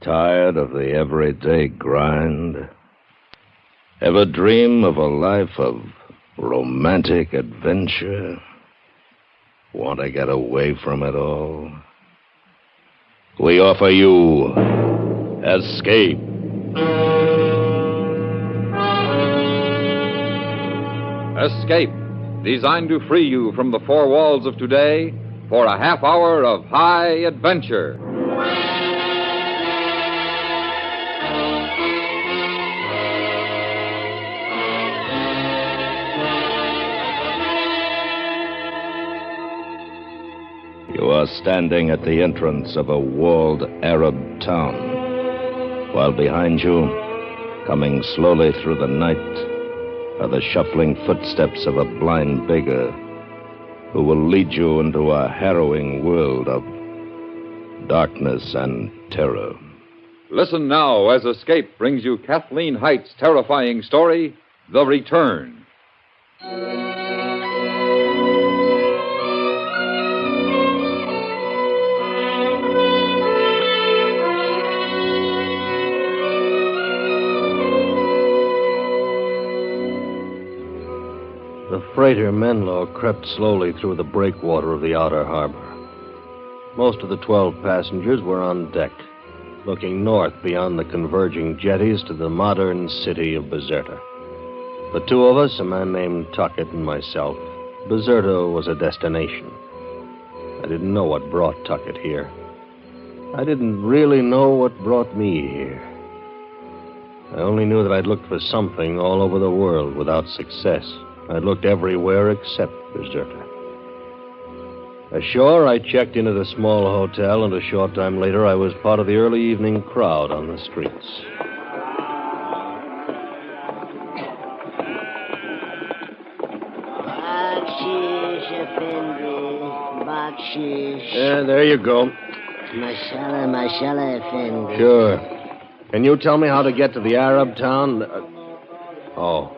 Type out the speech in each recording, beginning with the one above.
Tired of the everyday grind? Ever dream of a life of romantic adventure? Want to get away from it all? We offer you Escape. Escape, designed to free you from the four walls of today for a half hour of high adventure. You are standing at the entrance of a walled Arab town, while behind you, coming slowly through the night, are the shuffling footsteps of a blind beggar who will lead you into a harrowing world of darkness and terror. Listen now as Escape brings you Kathleen Height's terrifying story, The Return. The freighter Menlo crept slowly through the breakwater of the outer harbor. Most of the 12 passengers were on deck, looking north beyond the converging jetties to the modern city of Bizerta. The two of us, a man named Tuckett and myself, Bizerta was a destination. I didn't know what brought Tuckett here. I didn't really know what brought me here. I only knew that I'd looked for something all over the world without success. I'd looked everywhere except Bizerta. Ashore, I checked into the small hotel, and a short time later, I was part of the early evening crowd on the streets. Bakshish, Effendi. Bakshish. Yeah, there you go. Mashallah, Effendi. Sure. Can you tell me how to get to the Arab town? Oh.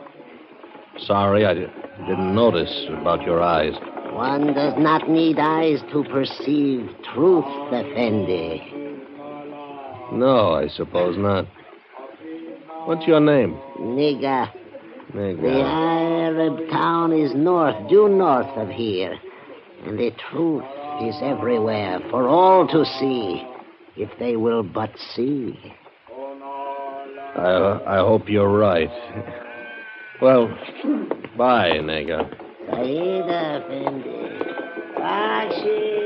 Sorry, I didn't notice about your eyes. One does not need eyes to perceive truth, Effendi. No, I suppose not. What's your name? Nigga. Nigga. The Arab town is due north of here. And the truth is everywhere for all to see, if they will but see. I hope you're right. Well, bye, nigga. Saida, Effendi. Bakshish.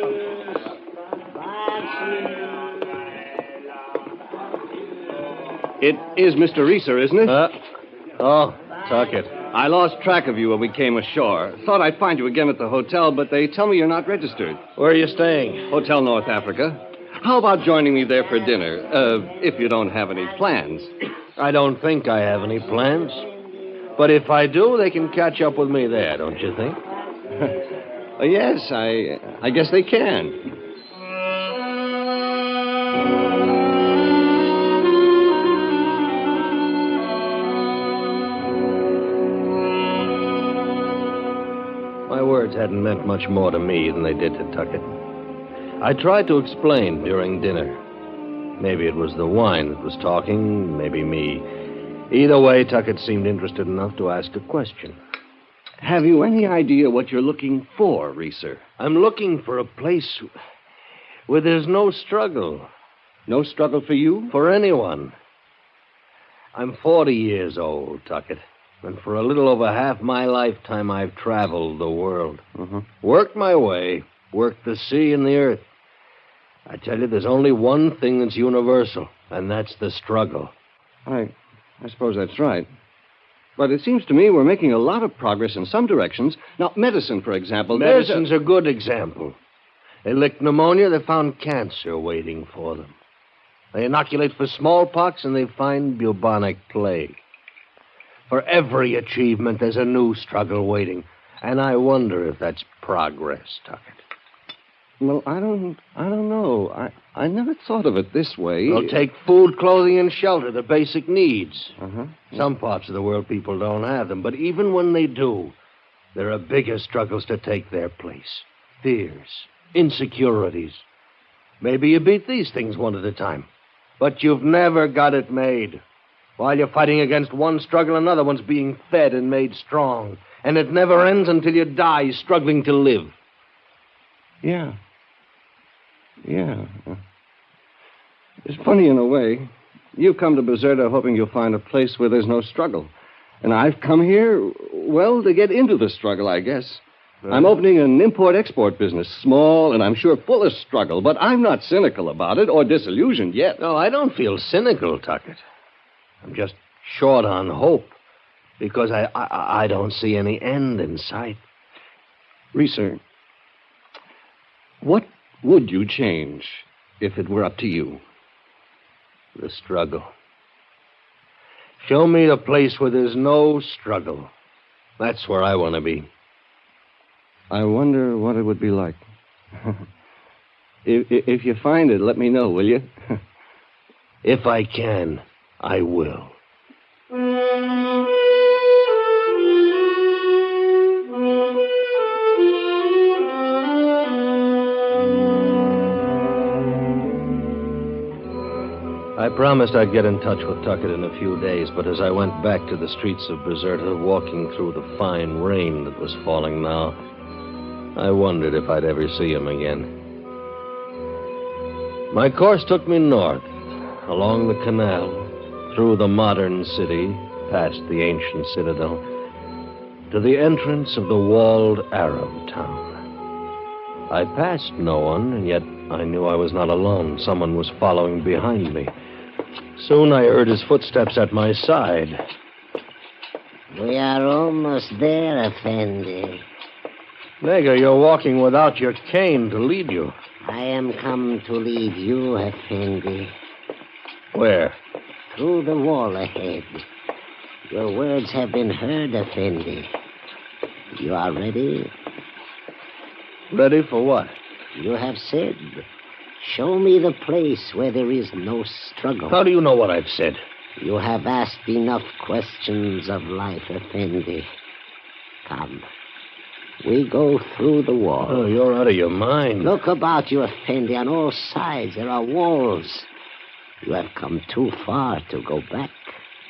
It is Mr. Reeser, isn't it? Oh, Tuckett. I lost track of you when we came ashore. Thought I'd find you again at the hotel, but they tell me you're not registered. Where are you staying? Hotel North Africa. How about joining me there for dinner, if you don't have any plans? I don't think I have any plans. But if I do, they can catch up with me there, don't you think? Yes, I guess they can. My words hadn't meant much more to me than they did to Tuckett. I tried to explain during dinner. Maybe it was the wine that was talking, maybe me. Either way, Tuckett seemed interested enough to ask a question. Have you any idea what you're looking for, Reeser? I'm looking for a place where there's no struggle. No struggle for you? For anyone. I'm 40 years old, Tuckett. And for a little over half my lifetime, I've traveled the world. Worked my way, worked the sea and the earth. I tell you, there's only one thing that's universal, and that's the struggle. I suppose that's right. But it seems to me we're making a lot of progress in some directions. Now, medicine, for example. Medicine's a good example. They licked pneumonia, they found cancer waiting for them. They inoculate for smallpox, and they find bubonic plague. For every achievement, there's a new struggle waiting. And I wonder if that's progress, Tuckett. Well, I don't know. I never thought of it this way. Well, take food, clothing, and shelter, the basic needs. Uh-huh. Some parts of the world, people don't have them. But even when they do, there are bigger struggles to take their place. Fears, insecurities. Maybe you beat these things one at a time. But you've never got it made. While you're fighting against one struggle, another one's being fed and made strong. And it never ends until you die struggling to live. Yeah. It's funny in a way. You come to Bizerta hoping you'll find a place where there's no struggle. And I've come here, well, to get into the struggle, I guess. I'm opening an import-export business, small and I'm sure full of struggle, but I'm not cynical about it or disillusioned yet. No, I don't feel cynical, Tuckett. I'm just short on hope because I don't see any end in sight. Reeser, what would you change if it were up to you? The struggle. Show me a place where there's no struggle. That's where I want to be. I wonder what it would be like. If you find it, let me know, will you? If I can, I will. I promised I'd get in touch with Tuckett in a few days, but as I went back to the streets of Bizerta, walking through the fine rain that was falling now, I wondered if I'd ever see him again. My course took me north, along the canal, through the modern city, past the ancient citadel, to the entrance of the walled Arab town. I passed no one, and yet I knew I was not alone. Someone was following behind me. Soon I heard his footsteps at my side. We are almost there, Effendi. Nega, you're walking without your cane to lead you. I am come to lead you, Effendi. Where? Through the wall ahead. Your words have been heard, Effendi. You are ready? Ready for what? You have said, show me the place where there is no struggle. How do you know what I've said? You have asked enough questions of life, Effendi. Come. We go through the wall. Oh, you're out of your mind. Look about you, Effendi. On all sides there are walls. You have come too far to go back.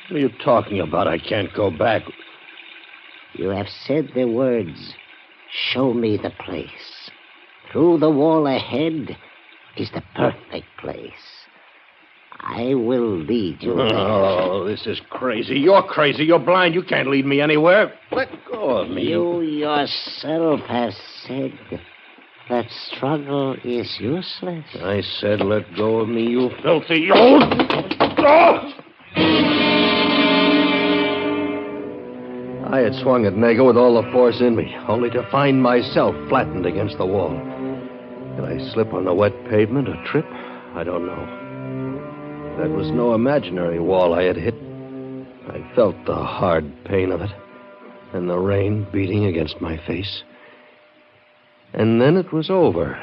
What are you talking about? I can't go back. You have said the words, show me the place. Through the wall ahead is the perfect place. I will lead you there. Oh, this is crazy. You're crazy. You're blind. You can't lead me anywhere. Let go of me. You yourself have said that struggle is useless. I said let go of me, you filthy old... Oh! I had swung at Nega with all the force in me, only to find myself flattened against the wall. Did I slip on the wet pavement or trip? I don't know. That was no imaginary wall I had hit. I felt the hard pain of it, and the rain beating against my face. And then it was over.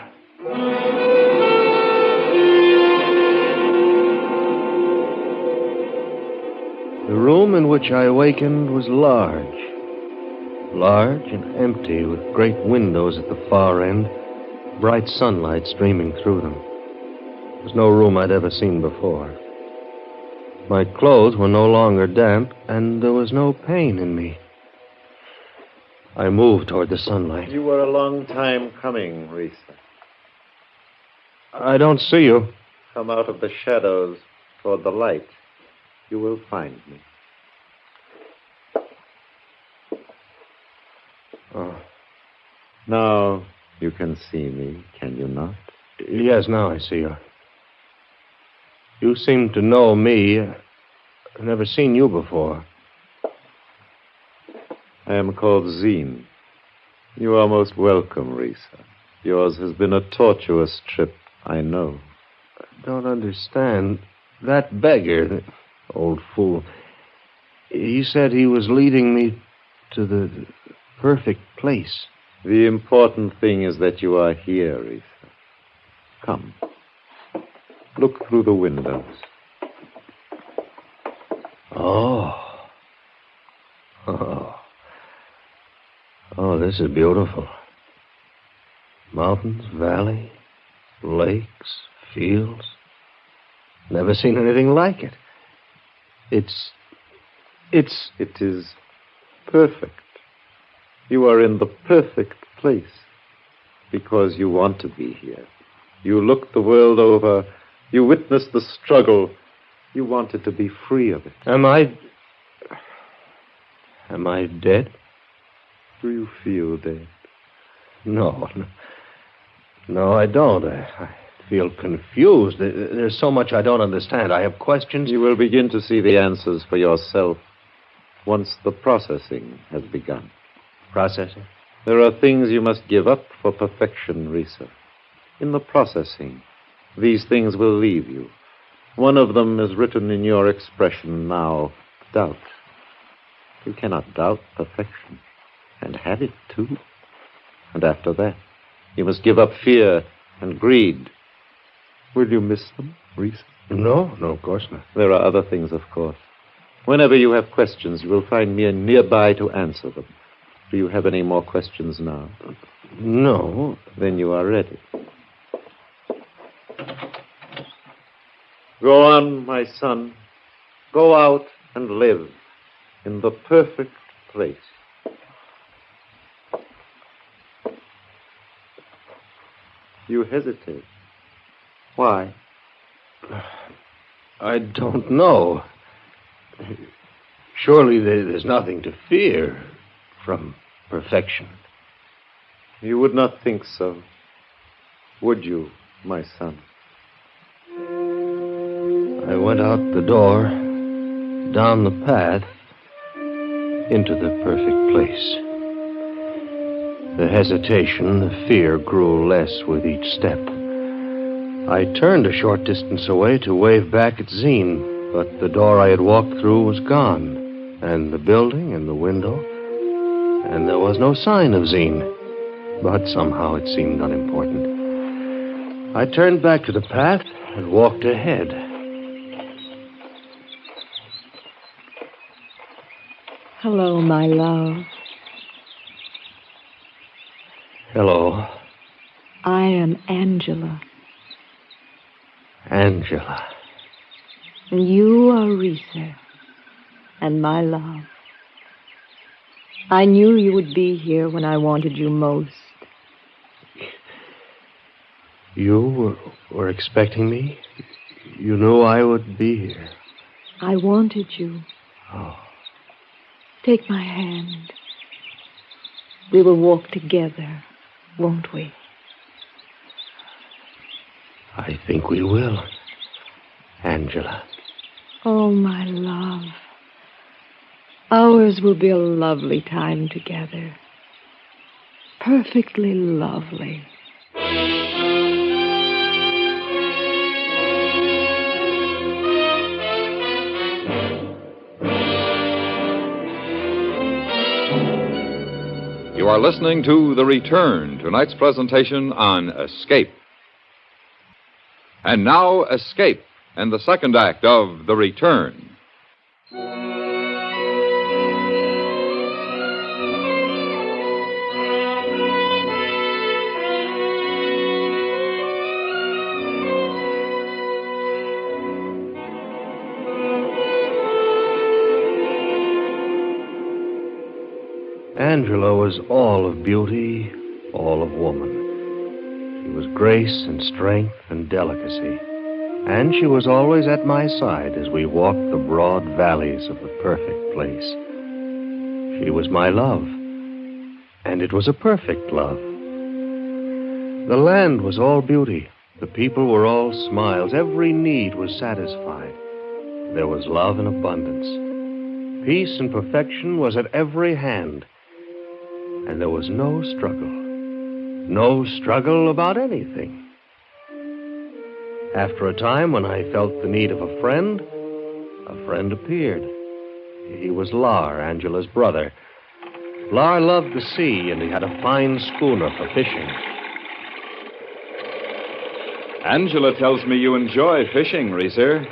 The room in which I awakened was large. Large and empty, with great windows at the far end, bright sunlight streaming through them. It was no room I'd ever seen before. My clothes were no longer damp, and there was no pain in me. I moved toward the sunlight. You were a long time coming, Risa. I don't see you. Come out of the shadows toward the light. You will find me. Oh. Now you can see me, can you not? Yes, now I see you. You seem to know me. I've never seen you before. I am called Zine. You are most welcome, Risa. Yours has been a tortuous trip, I know. I don't understand. That beggar, the old fool, he said he was leading me to the perfect place. The important thing is that you are here, Risa. Come. Look through the windows. Oh. Oh, this is beautiful. Mountains, valley, lakes, fields. Never seen anything like it. It is perfect. You are in the perfect place because you want to be here. You look the world over. You witness the struggle. You wanted to be free of it. Am I dead? Do you feel dead? No, I don't. I feel confused. There's so much I don't understand. I have questions. You will begin to see the answers for yourself once the processing has begun. Processing? There are things you must give up for perfection, Risa. In the processing, these things will leave you. One of them is written in your expression now, doubt. You cannot doubt perfection, and have it, too. And after that, you must give up fear and greed. Will you miss them, Risa? No, of course not. There are other things, of course. Whenever you have questions, you will find me nearby to answer them. Do you have any more questions now? No. Then you are ready. Go on, my son. Go out and live in the perfect place. You hesitate. Why? I don't know. Surely there's nothing to fear from perfection. You would not think so, would you, my son? I went out the door, down the path, into the perfect place. The hesitation, the fear grew less with each step. I turned a short distance away to wave back at Zine, but the door I had walked through was gone, and the building and the window, and there was no sign of Zine. But somehow it seemed unimportant. I turned back to the path and walked ahead. Hello, my love. Hello. I am Angela. Angela. And you are Risa. And my love. I knew you would be here when I wanted you most. You were expecting me? You knew I would be here. I wanted you. Oh. Take my hand. We will walk together, won't we? I think we will, Angela. Oh, my love. Ours will be a lovely time together. Perfectly lovely. You are listening to The Return, tonight's presentation on Escape. And now, Escape, and the second act of The Return. Angela was all of beauty, all of woman. She was grace and strength and delicacy. And she was always at my side as we walked the broad valleys of the perfect place. She was my love. And it was a perfect love. The land was all beauty. The people were all smiles. Every need was satisfied. There was love in abundance. Peace and perfection was at every hand. And there was no struggle. No struggle about anything. After a time, when I felt the need of a friend appeared. He was Lar, Angela's brother. Lar loved the sea, and he had a fine schooner for fishing. Angela tells me you enjoy fishing, Reeser.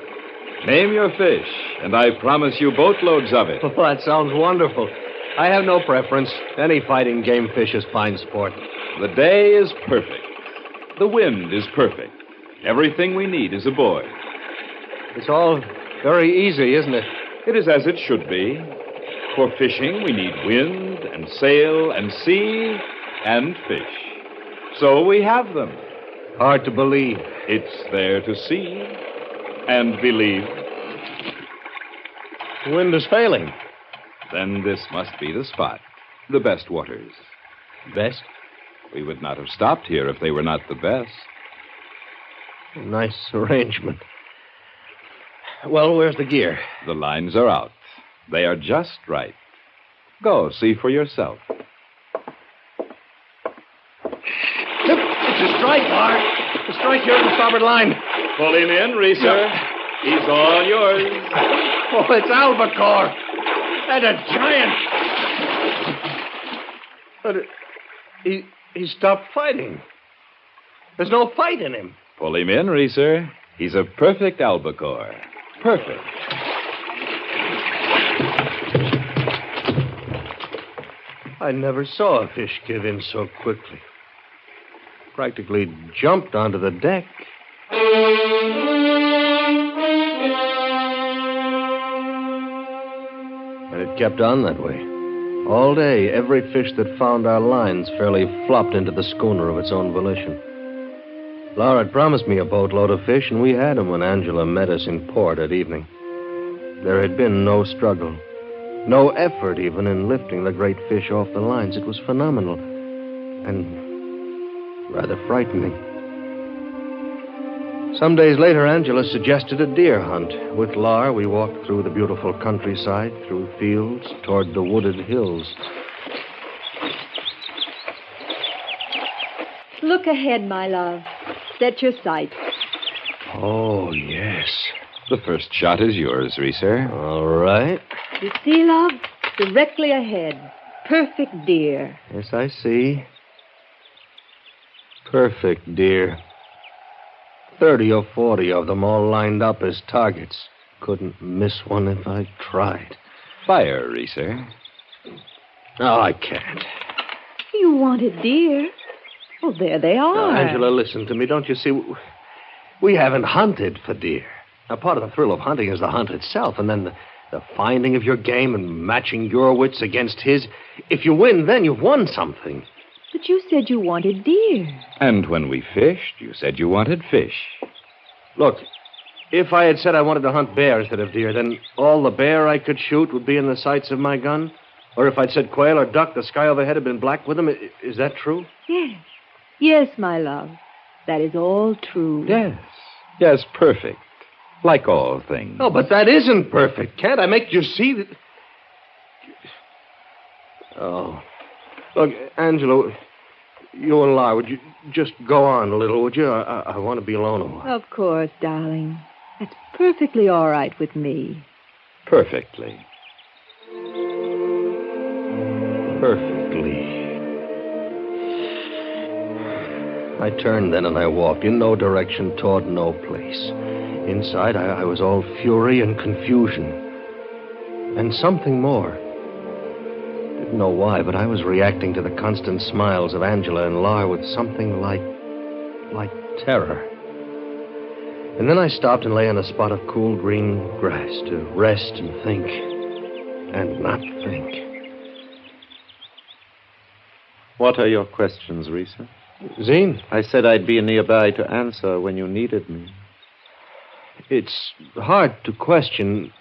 Name your fish, and I promise you boatloads of it. Oh, that sounds wonderful. I have no preference. Any fighting game fish is fine sport. The day is perfect. The wind is perfect. Everything we need is aboard. It's all very easy, isn't it? It is as it should be. For fishing, we need wind and sail and sea and fish. So we have them. Hard to believe. It's there to see and believe. The wind is failing. Then this must be the spot. The best waters. Best? We would not have stopped here if they were not the best. Nice arrangement. Well, where's the gear? The lines are out. They are just right. Go, see for yourself. It's a strike, Mark. A strike here at the starboard line. Pull him in, Reeser. He's all yours. Oh, it's albacore. And a giant. But he stopped fighting. There's no fight in him. Pull him in, Reeser. He's a perfect albacore. Perfect. I never saw a fish give in so quickly. Practically jumped onto the deck. And it kept on that way. All day, every fish that found our lines fairly flopped into the schooner of its own volition. Laura had promised me a boatload of fish, and we had them when Angela met us in port at evening. There had been no struggle, no effort even in lifting the great fish off the lines. It was phenomenal and rather frightening. Some days later, Angela suggested a deer hunt. With Laura, we walked through the beautiful countryside, through fields, toward the wooded hills. Look ahead, my love. Set your sight. Oh, yes. The first shot is yours, Reeser. All right. You see, love? Directly ahead. Perfect deer. Yes, I see. Perfect deer. 30 or 40 of them all lined up as targets. Couldn't miss one if I tried. Fire, Reeser. No, I can't. You wanted deer. Well, there they are. Now, Angela, listen to me. Don't you see? We haven't hunted for deer. Now, part of the thrill of hunting is the hunt itself, and then the finding of your game and matching your wits against his. If you win, then you've won something. But you said you wanted deer. And when we fished, you said you wanted fish. Look, if I had said I wanted to hunt bear instead of deer, then all the bear I could shoot would be in the sights of my gun? Or if I'd said quail or duck, the sky overhead had been black with them. Is that true? Yes. Yes, my love. That is all true. Yes. Yes, perfect. Like all things. Oh, but that isn't perfect. Can't I make you see that? Oh. Look, Angela, you and Laura, would you just go on a little, would you? I want to be alone a while. Of course, darling. That's perfectly all right with me. Perfectly. Perfectly. I turned then and I walked in no direction toward no place. Inside, I was all fury and confusion. And something more. Didn't know why, but I was reacting to the constant smiles of Angela and Laura with something like terror. And then I stopped and lay on a spot of cool green grass to rest and think. And not think. What are your questions, Reeser? Zine? I said I'd be nearby to answer when you needed me. It's hard to question.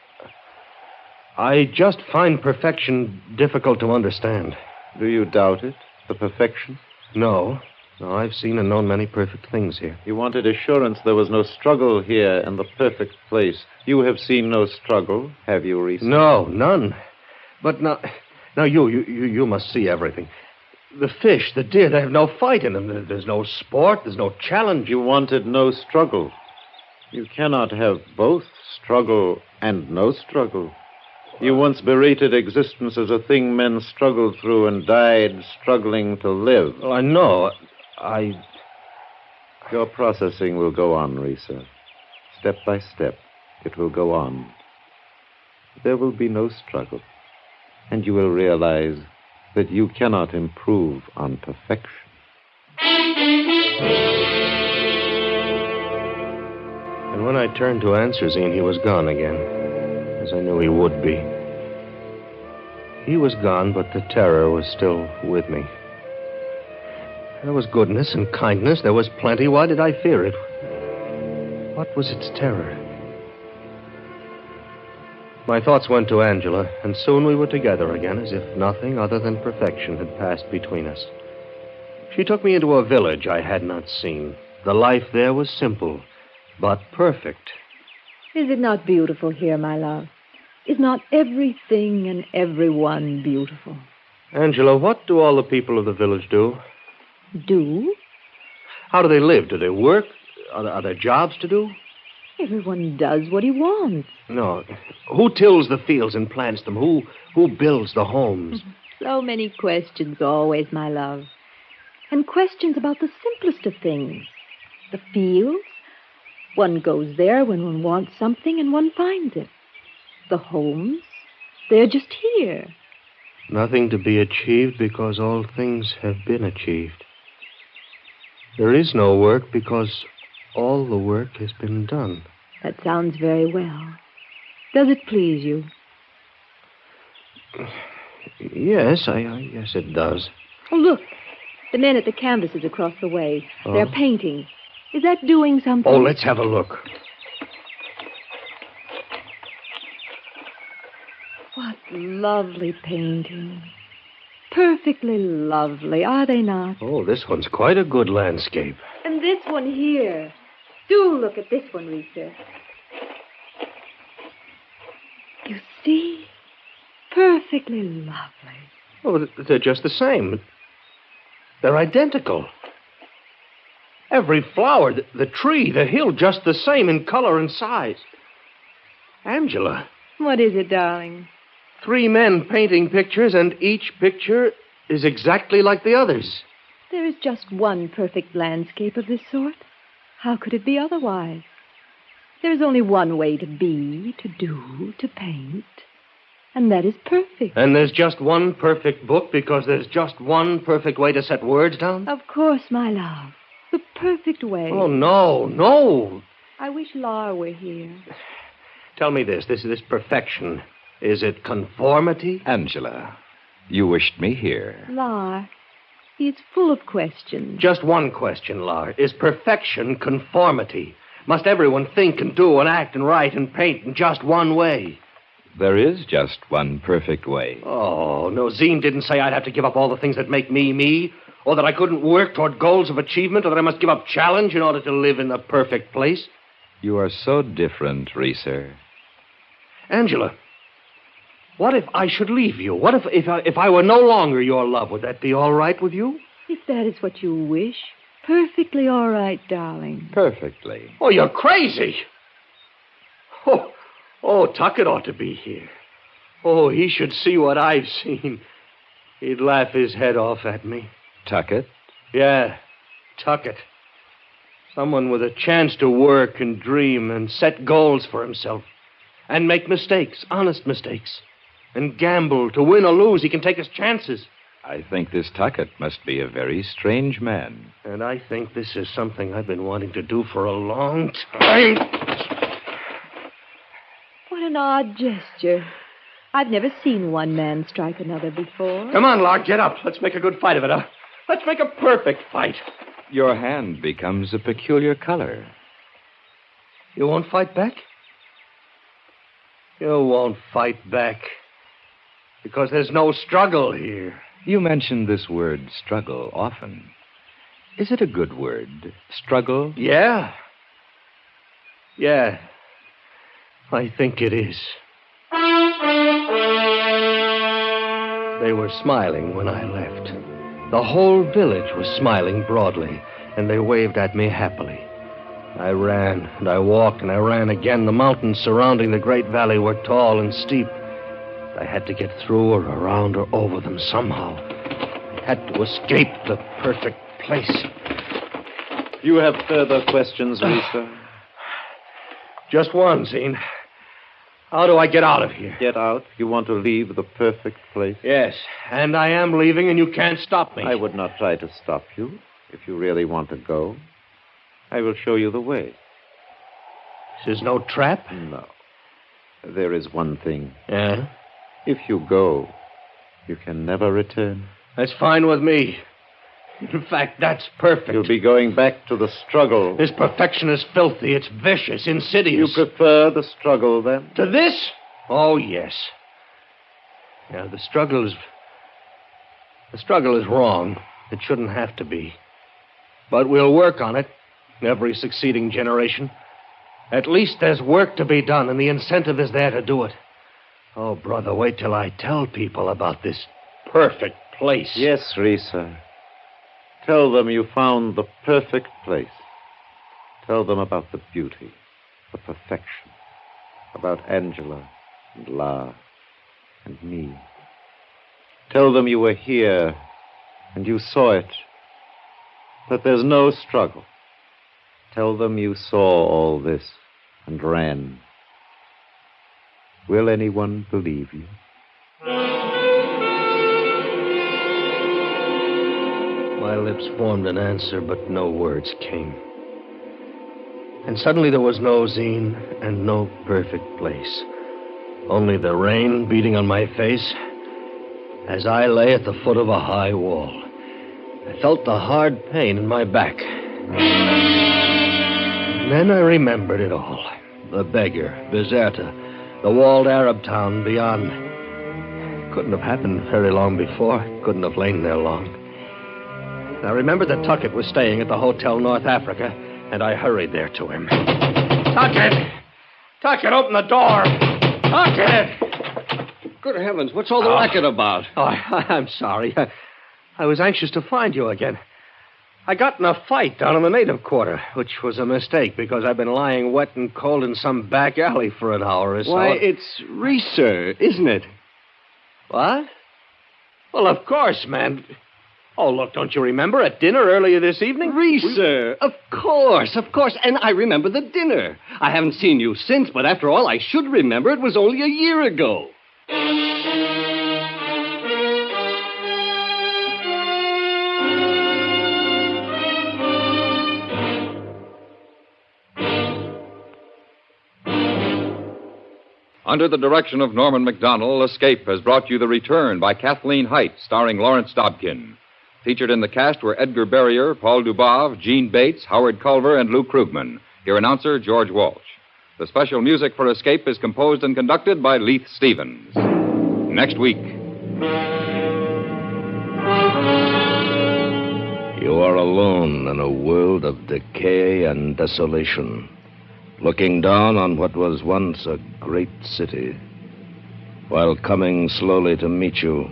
I just find perfection difficult to understand. Do you doubt it? The perfection? No. No, I've seen and known many perfect things here. You wanted assurance there was no struggle here in the perfect place. You have seen no struggle, have you, Reese? No, none. But now you must see everything. The fish, the deer, they have no fight in them. There's no sport, there's no challenge. You wanted no struggle. You cannot have both struggle and no struggle. You once berated existence as a thing men struggled through and died struggling to live. Well, I know. Your processing will go on, Risa. Step by step, it will go on. There will be no struggle. And you will realize that you cannot improve on perfection. And when I turned to answer Zine, he was gone again, as I knew he would be. He was gone, but the terror was still with me. There was goodness and kindness. There was plenty. Why did I fear it? What was its terror? My thoughts went to Angela, and soon we were together again, as if nothing other than perfection had passed between us. She took me into a village I had not seen. The life there was simple, but perfect. Is it not beautiful here, my love? Is not everything and everyone beautiful? Angela, what do all the people of the village do? Do? How do they live? Do they work? Are there jobs to do? Everyone does what he wants. No. Who tills the fields and plants them? Who builds the homes? So many questions always, my love. And questions about the simplest of things. The fields. One goes there when one wants something and one finds it. The homes. They're just here. Nothing to be achieved because all things have been achieved. There is no work because all the work has been done. That sounds very well. Does it please you? Yes, I guess it does. Oh, look. The men at the canvases across the way. Oh. They're painting. Is that doing something? Oh, let's have a look. What lovely painting. Perfectly lovely, are they not? Oh, this one's quite a good landscape. And this one here. Do look at this one, Risa. You see? Perfectly lovely. Oh, they're just the same. They're identical. Every flower, the tree, the hill, just the same in color and size. Angela. What is it, darling? 3 men painting pictures, and each picture is exactly like the others. There is just one perfect landscape of this sort. How could it be otherwise? There is only one way to be, to do, to paint. And that is perfect. And there's just one perfect book because there's just one perfect way to set words down? Of course, my love. The perfect way. Oh, no. I wish Laura were here. Tell me this perfection. Is it conformity? Angela, you wished me here. Laura, he's full of questions. Just one question, Lar. Is perfection conformity? Must everyone think and do and act and write and paint in just one way? There is just one perfect way. Oh, no, Zine didn't say I'd have to give up all the things that make me me, or that I couldn't work toward goals of achievement, or that I must give up challenge in order to live in the perfect place. You are so different, Reeser. Angela, what if I should leave you? What if I were no longer your love? Would that be all right with you? If that is what you wish, perfectly all right, darling. Perfectly. Oh, you're crazy. Oh, Tuckett ought to be here. Oh, he should see what I've seen. He'd laugh his head off at me. Tuckett? Yeah, Tuckett. Someone with a chance to work and dream and set goals for himself. And make mistakes, honest mistakes. And gamble to win or lose. He can take his chances. I think this Tuckett must be a very strange man. And I think this is something I've been wanting to do for a long time. What an odd gesture. I've never seen one man strike another before. Come on, Lark, get up. Let's make a good fight of it, huh? Let's make a perfect fight. Your hand becomes a peculiar color. You won't fight back? You won't fight back. Because there's no struggle here. You mention this word struggle often. Is it a good word, struggle? Yeah. Yeah. I think it is. They were smiling when I left. The whole village was smiling broadly, and they waved at me happily. I ran, and I walked, and I ran again. The mountains surrounding the great valley were tall and steep. I had to get through or around or over them somehow. I had to escape the perfect place. You have further questions, Lisa? Just one, Zine. How do I get out of here? Get out? You want to leave the perfect place? Yes, and I am leaving, and you can't stop me. I would not try to stop you if you really want to go. I will show you the way. This is no trap? No. There is one thing. Yeah? If you go, you can never return. That's fine with me. In fact, that's perfect. You'll be going back to the struggle. This perfection is filthy. It's vicious, insidious. You prefer the struggle, then? To this? Oh, yes. Yeah, the struggle is wrong. It shouldn't have to be. But we'll work on it, every succeeding generation. At least there's work to be done, and the incentive is there to do it. Oh, brother, wait till I tell people about this perfect place. Yes, Risa. Tell them you found the perfect place. Tell them about the beauty, the perfection, about Angela and La and me. Tell them you were here and you saw it, that there's no struggle. Tell them you saw all this and ran. Will anyone believe you? My lips formed an answer, but no words came. And suddenly there was no zine and no perfect place. Only the rain beating on my face as I lay at the foot of a high wall. I felt the hard pain in my back. And then I remembered it all. The beggar, Bizerta, the walled Arab town beyond. Couldn't have happened very long before. Couldn't have lain there long. I remembered that Tuckett was staying at the Hotel North Africa, and I hurried there to him. Tuckett! Tuckett, open the door! Tuckett! Good heavens, what's all the racket about? Oh, I'm sorry. I was anxious to find you again. I got in a fight down in the native quarter, which was a mistake because I've been lying wet and cold in some back alley for an hour or so. Why, it's Reeser, isn't it? What? Well, of course, man. Oh, look, don't you remember at dinner earlier this evening? Reeser, of course. And I remember the dinner. I haven't seen you since, but after all, I should remember it was only a year ago. Under the direction of Norman MacDonald, Escape has brought you The Return by Kathleen Height, starring Lawrence Dobkin. Featured in the cast were Edgar Barrier, Paul Dubov, Gene Bates, Howard Culver, and Lou Krugman. Your announcer, George Walsh. The special music for Escape is composed and conducted by Leith Stevens. Next week. You are alone in a world of decay and desolation, looking down on what was once a great city, while coming slowly to meet you,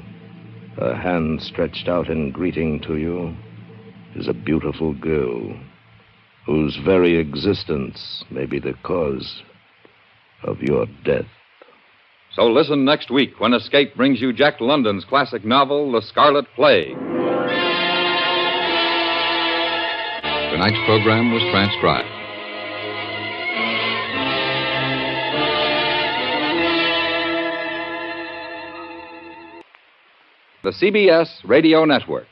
a hand stretched out in greeting to you, is a beautiful girl whose very existence may be the cause of your death. So listen next week when Escape brings you Jack London's classic novel, The Scarlet Plague. Tonight's program was transcribed. The CBS Radio Network.